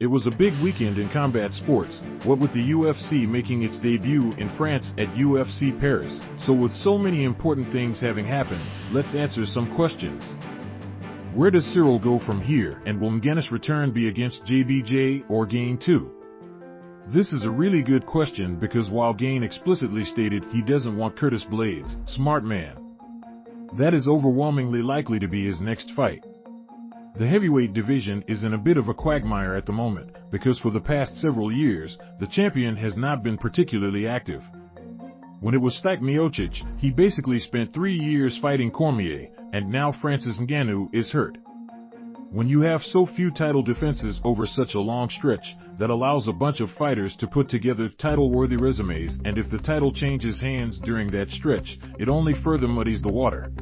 It was a big weekend in combat sports, what with the UFC making its debut in France at UFC Paris. So with so many important things having happened, let's answer some questions. Where does Ciryl go from here, and will Ngannou's return be against JBJ or Gane too? This is a really good question because while Gane explicitly stated he doesn't want Curtis Blaydes, smart man, that is overwhelmingly likely to be his next fight. The heavyweight division is in a bit of a quagmire at the moment, because for the past several years, the champion has not been particularly active. When it was Stipe Miocic, he basically spent 3 years fighting Cormier, and now Francis Ngannou is hurt. When you have so few title defenses over such a long stretch, that allows a bunch of fighters to put together title-worthy resumes, and if the title changes hands during that stretch, it only further muddies the water.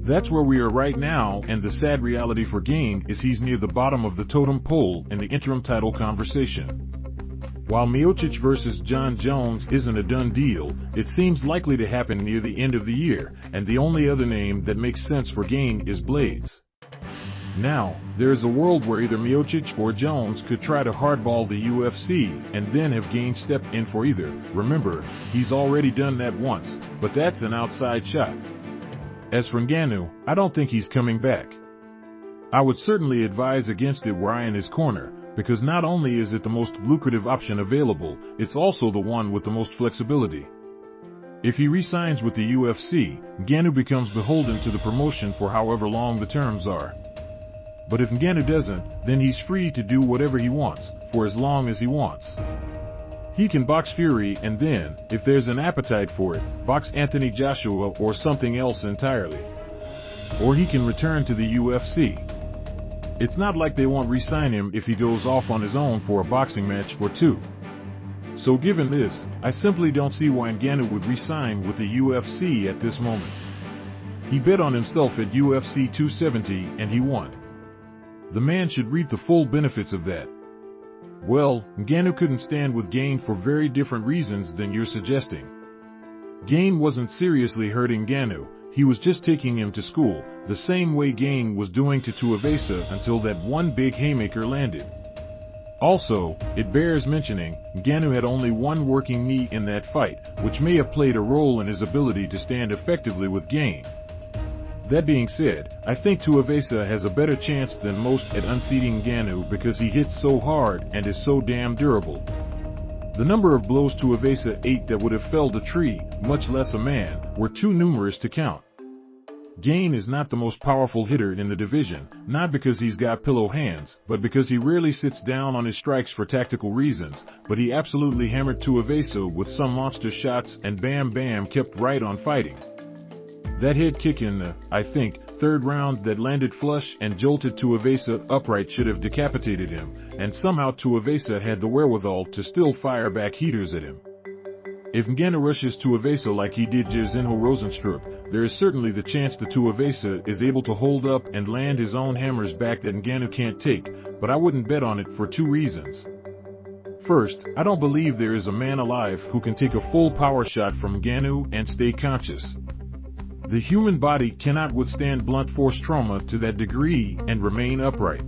That's where we are right now, and the sad reality for Gane is he's near the bottom of the totem pole in the interim title conversation. While Miocic versus Jon Jones isn't a done deal, it seems likely to happen near the end of the year, and the only other name that makes sense for Gane is Blaydes. Now, there is a world where either Miocic or Jones could try to hardball the UFC and then have Gane step in for either. Remember, he's already done that once, but that's an outside shot. As for Ngannou, I don't think he's coming back. I would certainly advise against it were I in his corner, because not only is it the most lucrative option available, it's also the one with the most flexibility. If he re-signs with the UFC, Ngannou becomes beholden to the promotion for however long the terms are. But if Ngannou doesn't, then he's free to do whatever he wants, for as long as he wants. He can box Fury and then, if there's an appetite for it, box Anthony Joshua or something else entirely. Or he can return to the UFC. It's not like they won't re-sign him if he goes off on his own for a boxing match or two. So given this, I simply don't see why Ngannou would re-sign with the UFC at this moment. He bet on himself at UFC 270 and he won. The man should reap the full benefits of that. Well, Ngannou couldn't stand with Gane for very different reasons than you're suggesting. Gane wasn't seriously hurting Ngannou, he was just taking him to school, the same way Gane was doing to Tuivasa until that one big haymaker landed. Also, it bears mentioning, Ngannou had only one working knee in that fight, which may have played a role in his ability to stand effectively with Gane. That being said, I think Tuivasa has a better chance than most at unseating Ngannou because he hits so hard and is so damn durable. The number of blows Tuivasa ate that would have felled a tree, much less a man, were too numerous to count. Gane is not the most powerful hitter in the division, not because he's got pillow hands, but because he rarely sits down on his strikes for tactical reasons, but he absolutely hammered Tuivasa with some monster shots and Bam Bam kept right on fighting. That head kick in the, I think, third round that landed flush and jolted Tuivasa upright should have decapitated him, and somehow Tuivasa had the wherewithal to still fire back heaters at him. If Ngannou rushes Tuivasa like he did Jairzinho Rozenstruik, there is certainly the chance that Tuivasa is able to hold up and land his own hammers back that Ngannou can't take, but I wouldn't bet on it for two reasons. First, I don't believe there is a man alive who can take a full power shot from Ngannou and stay conscious. The human body cannot withstand blunt force trauma to that degree and remain upright.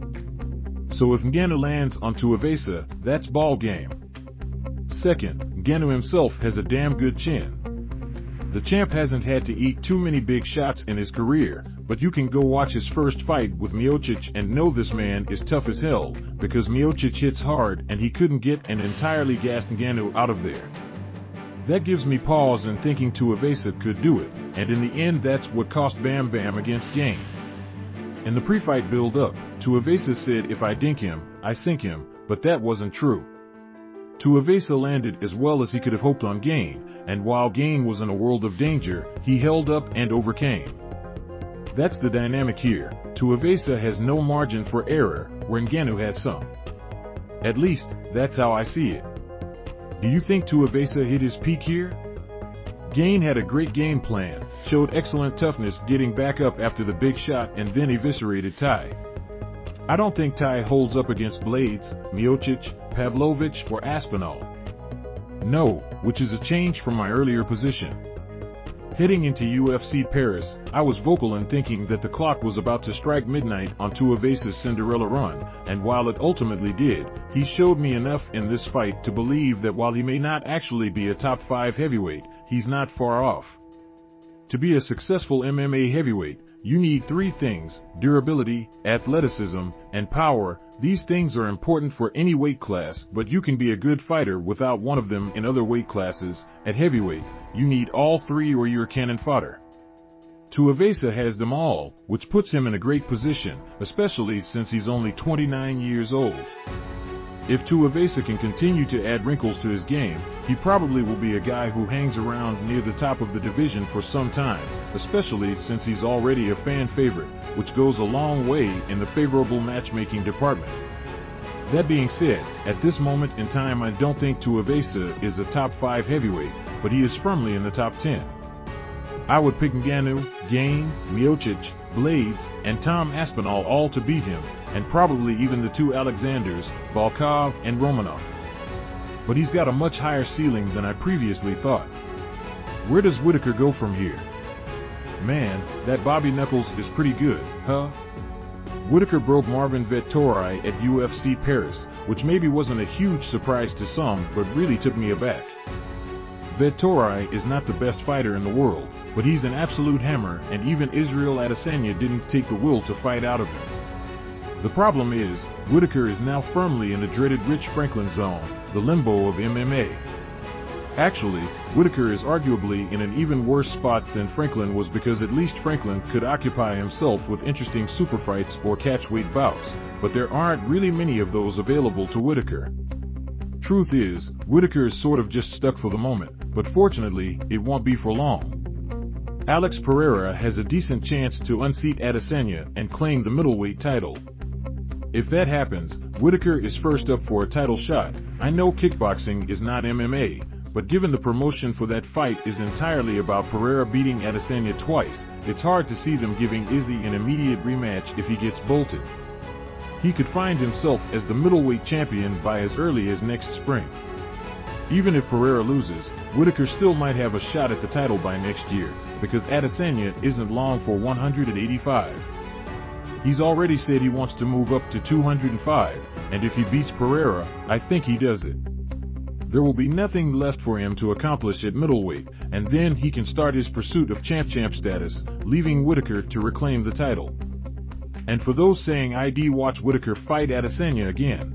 So if Ngannou lands on Tuivasa, that's ball game. Second, Ngannou himself has a damn good chin. The champ hasn't had to eat too many big shots in his career, but you can go watch his first fight with Miocic and know this man is tough as hell, because Miocic hits hard and he couldn't get an entirely gassed Ngannou out of there. That gives me pause in thinking Tuivasa could do it, and in the end that's what cost Bam Bam against Gane. In the pre-fight build-up, Tuivasa said if I dink him, I sink him, but that wasn't true. Tuivasa landed as well as he could have hoped on Gane, and while Gane was in a world of danger, he held up and overcame. That's the dynamic here. Tuivasa has no margin for error, where Ngannou has some. At least, that's how I see it. Do you think Tuivasa hit his peak here? Gane had a great game plan, showed excellent toughness getting back up after the big shot and then eviscerated Tai. I don't think Tai holds up against Blaydes, Miocic, Pavlovich or Aspinall. No, which is a change from my earlier position. Heading into UFC Paris, I was vocal in thinking that the clock was about to strike midnight on Tuivasa's Cinderella run, and while it ultimately did, he showed me enough in this fight to believe that while he may not actually be a top 5 heavyweight, he's not far off. To be a successful MMA heavyweight, you need 3 things: durability, athleticism, and power. These things are important for any weight class, but you can be a good fighter without one of them in other weight classes. At heavyweight, you need all 3 or you're cannon fodder. Tuivasa has them all, which puts him in a great position, especially since he's only 29 years old. If Tuivasa can continue to add wrinkles to his game, he probably will be a guy who hangs around near the top of the division for some time, especially since he's already a fan favorite, which goes a long way in the favorable matchmaking department. That being said, at this moment in time I don't think Tuivasa is a top 5 heavyweight, but he is firmly in the top 10. I would pick Ngannou, Gane, Miocic, Blaydes, and Tom Aspinall all to beat him, and probably even the 2 Alexanders, Volkov and Romanov. But he's got a much higher ceiling than I previously thought. Where does Whittaker go from here? Man, that Bobby Knuckles is pretty good, huh? Whittaker broke Marvin Vettori at UFC Paris, which maybe wasn't a huge surprise to some, but really took me aback. Vettori is not the best fighter in the world, but he's an absolute hammer, and even Ciryl Gane didn't take the will to fight out of him. The problem is, Whittaker is now firmly in the dreaded Rich Franklin zone, the limbo of MMA. Actually, Whittaker is arguably in an even worse spot than Franklin was, because at least Franklin could occupy himself with interesting super fights or catchweight bouts, but there aren't really many of those available to Whittaker. Truth is, Whittaker is sort of just stuck for the moment, but fortunately, it won't be for long. Alex Pereira has a decent chance to unseat Adesanya and claim the middleweight title. If that happens, Whittaker is first up for a title shot. I know kickboxing is not MMA, but given the promotion for that fight is entirely about Pereira beating Adesanya twice, it's hard to see them giving Izzy an immediate rematch if he gets bolted. He could find himself as the middleweight champion by as early as next spring. Even if Pereira loses, Whittaker still might have a shot at the title by next year, because Adesanya isn't long for 185. He's already said he wants to move up to 205, and if he beats Pereira, I think he does it. There will be nothing left for him to accomplish at middleweight, and then he can start his pursuit of champ status, leaving Whittaker to reclaim the title. And for those saying I'd watch Whittaker fight Adesanya again,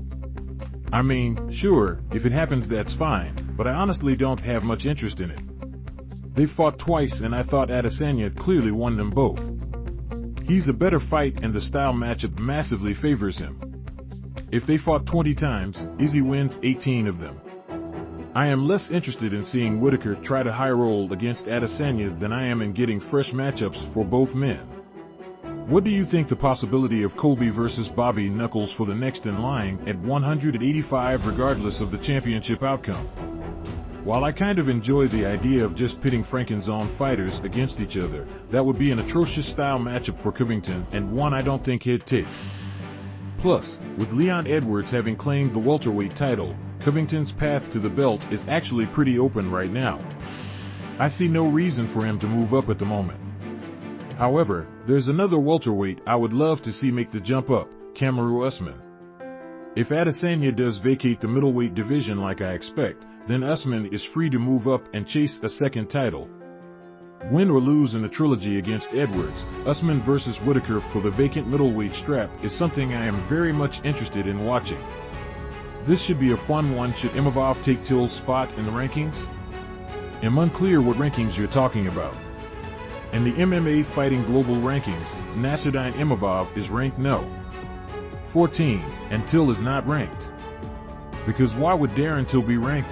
I mean, sure, if it happens that's fine, but I honestly don't have much interest in it. They fought twice and I thought Adesanya clearly won them both. He's a better fight and the style matchup massively favors him. If they fought 20 times, Izzy wins 18 of them. I am less interested in seeing Whittaker try to high roll against Adesanya than I am in getting fresh matchups for both men. What do you think the possibility of Colby versus Bobby Knuckles for the next in line at 185 regardless of the championship outcome? While I kind of enjoy the idea of just pitting Franklin's own fighters against each other, that would be an atrocious style matchup for Covington and one I don't think he'd take. Plus, with Leon Edwards having claimed the welterweight title, Covington's path to the belt is actually pretty open right now. I see no reason for him to move up at the moment. However, there's another welterweight I would love to see make the jump up, Kamaru Usman. If Adesanya does vacate the middleweight division like I expect, then Usman is free to move up and chase a second title. Win or lose in the trilogy against Edwards, Usman versus Whittaker for the vacant middleweight strap is something I am very much interested in watching. This should be a fun one. Should Imavov take Till's spot in the rankings? I'm unclear what rankings you're talking about. In the MMA Fighting Global rankings, Nasruddin Imavov is ranked no. 14, and Till is not ranked. Because why would Darren Till be ranked?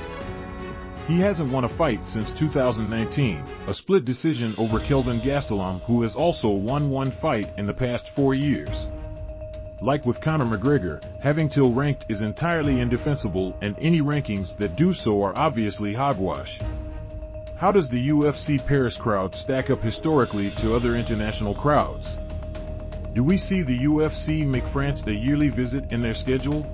He hasn't won a fight since 2019, a split decision over Kelvin Gastelum, who has also won one fight in the past 4 years. Like with Conor McGregor, having Till ranked is entirely indefensible, and any rankings that do so are obviously hogwash. How does the UFC Paris crowd stack up historically to other international crowds? Do we see the UFC make France a yearly visit in their schedule?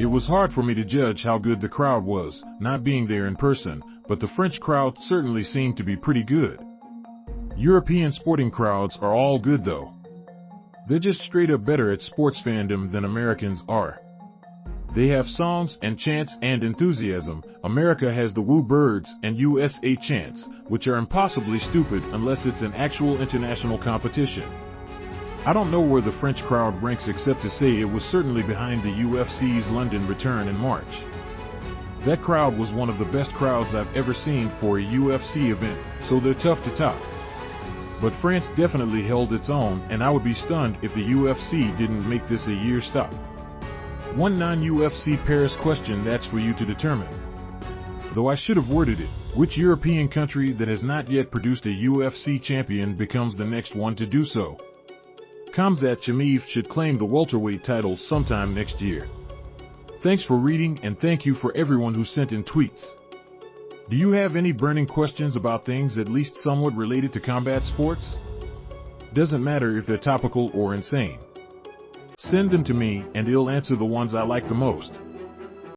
It was hard for me to judge how good the crowd was, not being there in person, but the French crowd certainly seemed to be pretty good. European sporting crowds are all good though. They're just straight up better at sports fandom than Americans are. They have songs and chants and enthusiasm. America has the Woo Birds and USA chants, which are impossibly stupid unless it's an actual international competition. I don't know where the French crowd ranks except to say it was certainly behind the UFC's London return in March. That crowd was one of the best crowds I've ever seen for a UFC event, so they're tough to top. But France definitely held its own, and I would be stunned if the UFC didn't make this a year stop. One non-UFC Paris question that's for you to determine. Though I should have worded it, which European country that has not yet produced a UFC champion becomes the next one to do so? Khamzat Chimaev should claim the welterweight title sometime next year. Thanks for reading, and thank you for everyone who sent in tweets. Do you have any burning questions about things at least somewhat related to combat sports? Doesn't matter if they're topical or insane. Send them to me, and I'll answer the ones I like the most.